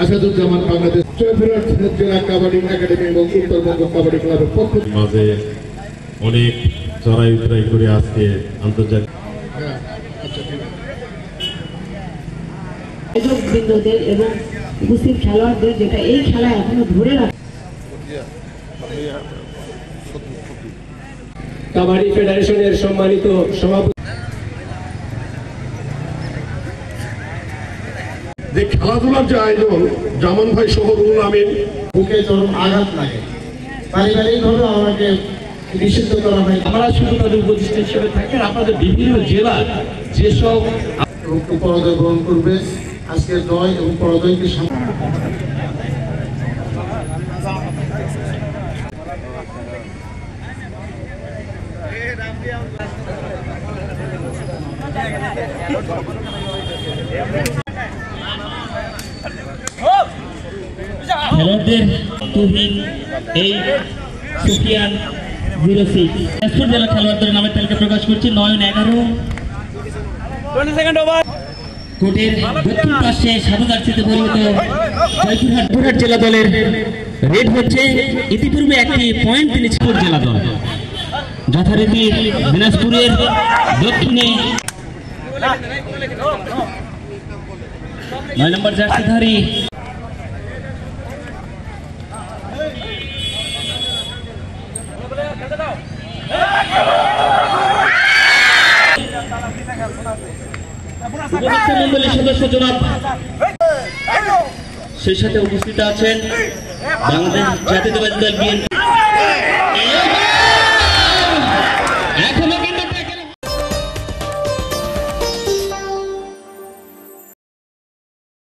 আসাদুজ্জামান বাংলাদেশ জেলা কাবাডি একাডেমি এবং উত্তরবঙ্গ কাবাডি ক্লাবের পক্ষ মাঝে অনেক চড়াই উতরাই করে আজকে আন্তর্জাতিক বৃন্দদের এবং উপস্থিত খেলোয়াড়দের যেটা এই খেলা এখনো ধরে রাখে। কাবাডি ফেডারেশনের সম্মানিত সভাপতি যে খেলাধুলার যে আয়োজন জামান ভাই সহ রুহুল আমিন বুকে চরম আঘাত লাগে, পারিবারিকভাবে আমাকে নিষিদ্ধ করা হয়। আমরা শুধু তাদের উপদেষ্টা হিসেবে থাকেন, আপনাদের বিভিন্ন জেলার যেসব পরাজয় গ্রহণ করবে আজকের জয় এবং পরাজয়কে খেলোয়াড়দের তুহিন এই সুফিয়ান 06 তেজপুর জেলা খেলোয়াড়দের নামের তালিকা প্রকাশ করছি। নয়ন 11 কোর্টের দক্ষিণ পাশে সাদা জার্সিতে পরিণত জয়পুরহাট জেলা দলের রেড হচ্ছে। ইতিপূর্বে একটি পয়েন্ট তিনি ছিলেন জেলা দল যথারীতি দিনাজপুরের দক্ষিণে 9 নম্বর জার্সিধারী মন্ডলীর সদস্য জনাব, সেই সাথে উপস্থিত আছেন বাংলাদেশ জাতীয়তাবাদী দল বিএনপি